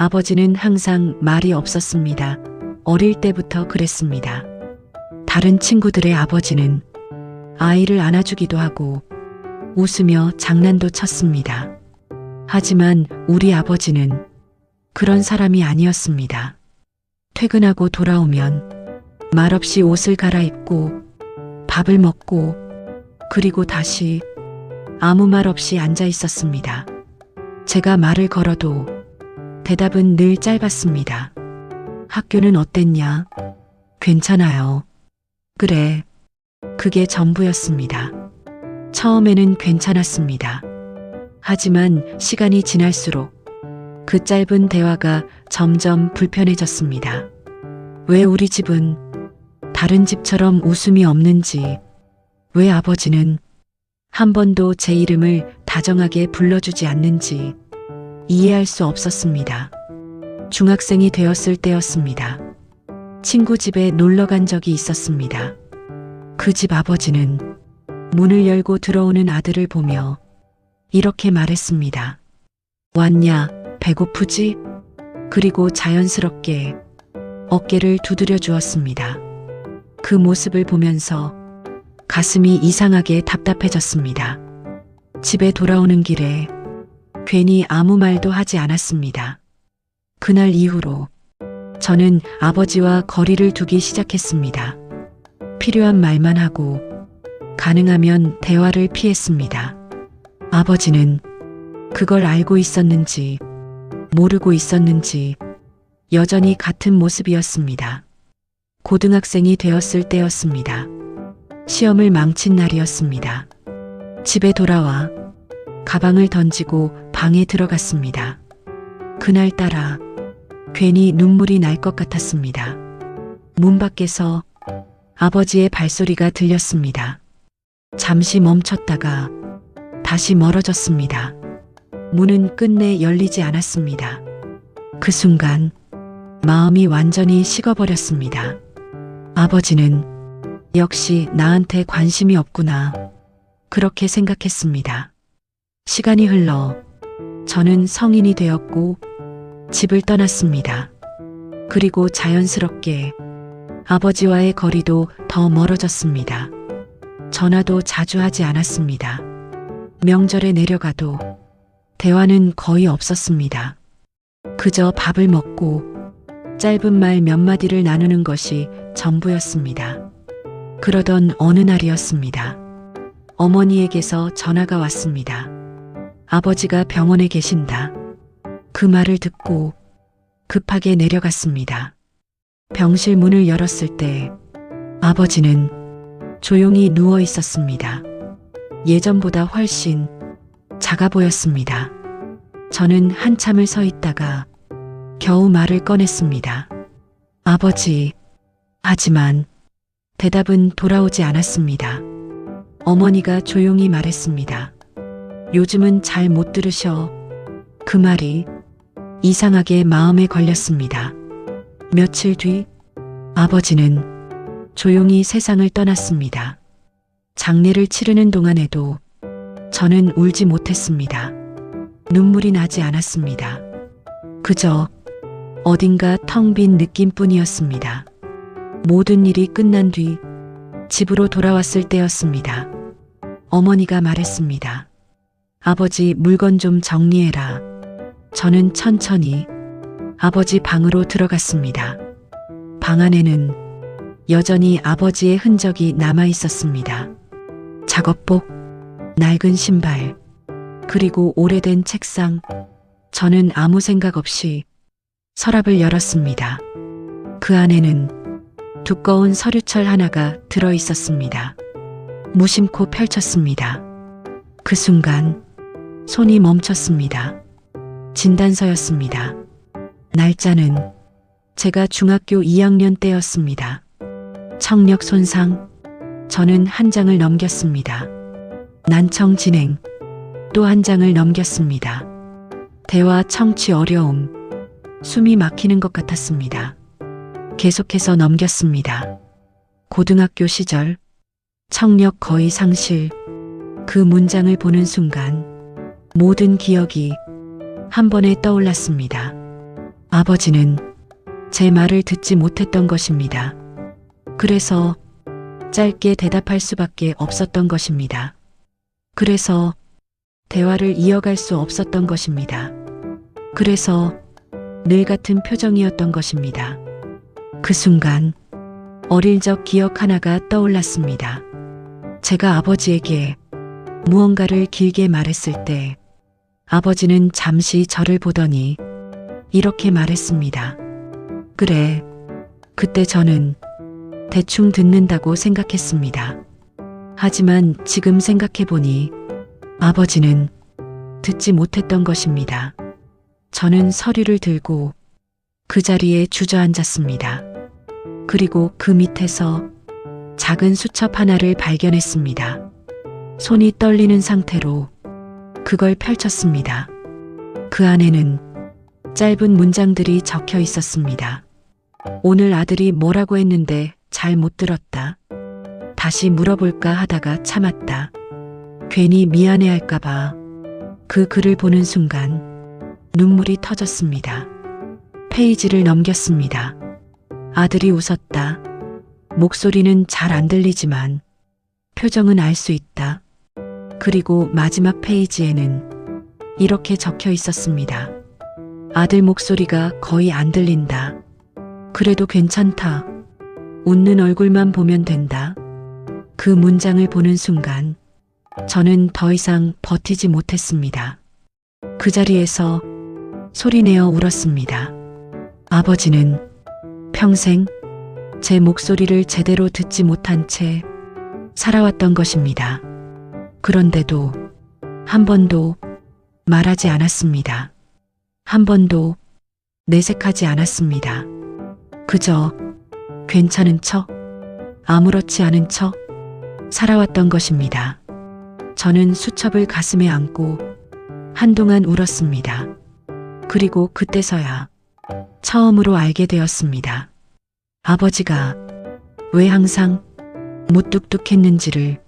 아버지는 항상 말이 없었습니다. 어릴 때부터 그랬습니다. 다른 친구들의 아버지는 아이를 안아주기도 하고 웃으며 장난도 쳤습니다. 하지만 우리 아버지는 그런 사람이 아니었습니다. 퇴근하고 돌아오면 말없이 옷을 갈아입고 밥을 먹고 그리고 다시 아무 말 없이 앉아 있었습니다. 제가 말을 걸어도 대답은 늘 짧았습니다. 학교는 어땠냐? 괜찮아요. 그래. 그게 전부였습니다. 처음에는 괜찮았습니다. 하지만 시간이 지날수록 그 짧은 대화가 점점 불편해졌습니다. 왜 우리 집은 다른 집처럼 웃음이 없는지, 왜 아버지는 한 번도 제 이름을 다정하게 불러주지 않는지 이해할 수 없었습니다. 중학생이 되었을 때였습니다. 친구 집에 놀러 간 적이 있었습니다. 그 집 아버지는 문을 열고 들어오는 아들을 보며 이렇게 말했습니다. 왔냐, 배고프지? 그리고 자연스럽게 어깨를 두드려 주었습니다. 그 모습을 보면서 가슴이 이상하게 답답해졌습니다. 집에 돌아오는 길에 괜히 아무 말도 하지 않았습니다. 그날 이후로 저는 아버지와 거리를 두기 시작했습니다. 필요한 말만 하고 가능하면 대화를 피했습니다. 아버지는 그걸 알고 있었는지 모르고 있었는지 여전히 같은 모습이었습니다. 고등학생이 되었을 때였습니다. 시험을 망친 날이었습니다. 집에 돌아와 가방을 던지고 방에 들어갔습니다. 그날따라 괜히 눈물이 날 것 같았습니다. 문 밖에서 아버지의 발소리가 들렸습니다. 잠시 멈췄다가 다시 멀어졌습니다. 문은 끝내 열리지 않았습니다. 그 순간 마음이 완전히 식어버렸습니다. 아버지는 역시 나한테 관심이 없구나. 그렇게 생각했습니다. 시간이 흘러 저는 성인이 되었고 집을 떠났습니다. 그리고 자연스럽게 아버지와의 거리도 더 멀어졌습니다. 전화도 자주 하지 않았습니다. 명절에 내려가도 대화는 거의 없었습니다. 그저 밥을 먹고 짧은 말 몇 마디를 나누는 것이 전부였습니다. 그러던 어느 날이었습니다. 어머니에게서 전화가 왔습니다. 아버지가 병원에 계신다. 그 말을 듣고 급하게 내려갔습니다. 병실 문을 열었을 때 아버지는 조용히 누워 있었습니다. 예전보다 훨씬 작아 보였습니다. 저는 한참을 서 있다가 겨우 말을 꺼냈습니다. 아버지. 하지만 대답은 돌아오지 않았습니다. 어머니가 조용히 말했습니다. 요즘은 잘 못 들으셔. 그 말이 이상하게 마음에 걸렸습니다. 며칠 뒤 아버지는 조용히 세상을 떠났습니다. 장례를 치르는 동안에도 저는 울지 못했습니다. 눈물이 나지 않았습니다. 그저 어딘가 텅 빈 느낌뿐이었습니다. 모든 일이 끝난 뒤 집으로 돌아왔을 때였습니다. 어머니가 말했습니다. 아버지 물건 좀 정리해라. 저는 천천히 아버지 방으로 들어갔습니다. 방 안에는 여전히 아버지의 흔적이 남아 있었습니다. 작업복, 낡은 신발, 그리고 오래된 책상. 저는 아무 생각 없이 서랍을 열었습니다. 그 안에는 두꺼운 서류철 하나가 들어 있었습니다. 무심코 펼쳤습니다. 그 순간 손이 멈췄습니다. 진단서였습니다. 날짜는 제가 중학교 2학년 때였습니다. 청력 손상. 저는 한 장을 넘겼습니다. 난청 진행. 또 한 장을 넘겼습니다. 대화 청취 어려움. 숨이 막히는 것 같았습니다. 계속해서 넘겼습니다. 고등학교 시절. 청력 거의 상실. 그 문장을 보는 순간 모든 기억이 한 번에 떠올랐습니다. 아버지는 제 말을 듣지 못했던 것입니다. 그래서 짧게 대답할 수밖에 없었던 것입니다. 그래서 대화를 이어갈 수 없었던 것입니다. 그래서 늘 같은 표정이었던 것입니다. 그 순간 어릴 적 기억 하나가 떠올랐습니다. 제가 아버지에게 무언가를 길게 말했을 때 아버지는 잠시 저를 보더니 이렇게 말했습니다. 그래, 그때 저는 대충 듣는다고 생각했습니다. 하지만 지금 생각해보니 아버지는 듣지 못했던 것입니다. 저는 서류를 들고 그 자리에 주저앉았습니다. 그리고 그 밑에서 작은 수첩 하나를 발견했습니다. 손이 떨리는 상태로 그걸 펼쳤습니다. 그 안에는 짧은 문장들이 적혀 있었습니다. 오늘 아들이 뭐라고 했는데 잘 못 들었다. 다시 물어볼까 하다가 참았다. 괜히 미안해할까봐. 그 글을 보는 순간 눈물이 터졌습니다. 페이지를 넘겼습니다. 아들이 웃었다. 목소리는 잘 안 들리지만 표정은 알 수 있다. 그리고 마지막 페이지에는 이렇게 적혀 있었습니다. 아들 목소리가 거의 안 들린다. 그래도 괜찮다. 웃는 얼굴만 보면 된다. 그 문장을 보는 순간 저는 더 이상 버티지 못했습니다. 그 자리에서 소리내어 울었습니다. 아버지는 평생 제 목소리를 제대로 듣지 못한 채 살아왔던 것입니다. 그런데도 한 번도 말하지 않았습니다. 한 번도 내색하지 않았습니다. 그저 괜찮은 척, 아무렇지 않은 척 살아왔던 것입니다. 저는 수첩을 가슴에 안고 한동안 울었습니다. 그리고 그때서야 처음으로 알게 되었습니다. 아버지가 왜 항상 무뚝뚝했는지를.